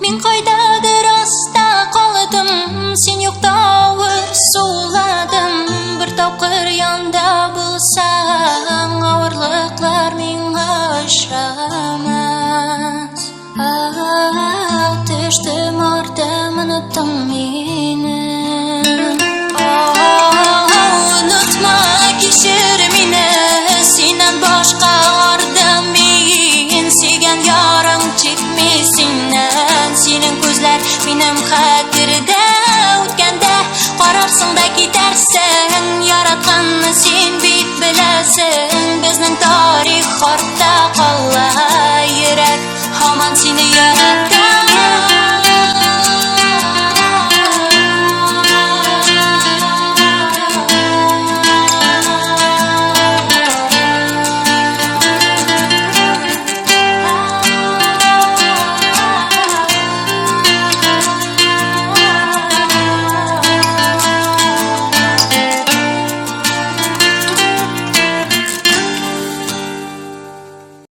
Min qaydadır asta qoldim, sen yo'qda o'r suvladim. Bir topqir yonda bo'lsang, og'irliqlar menga ishramas. Düştüm ortam unuttum meni. Unutma kechir meni, senden boshqa ordim men. Sevgan yorim chekmesindan, sening ko'zlar mening xatirda o'tganda qararsың da ketarsan. Yaratganni sen bit bilasan, bizning tarix ortda qoldi.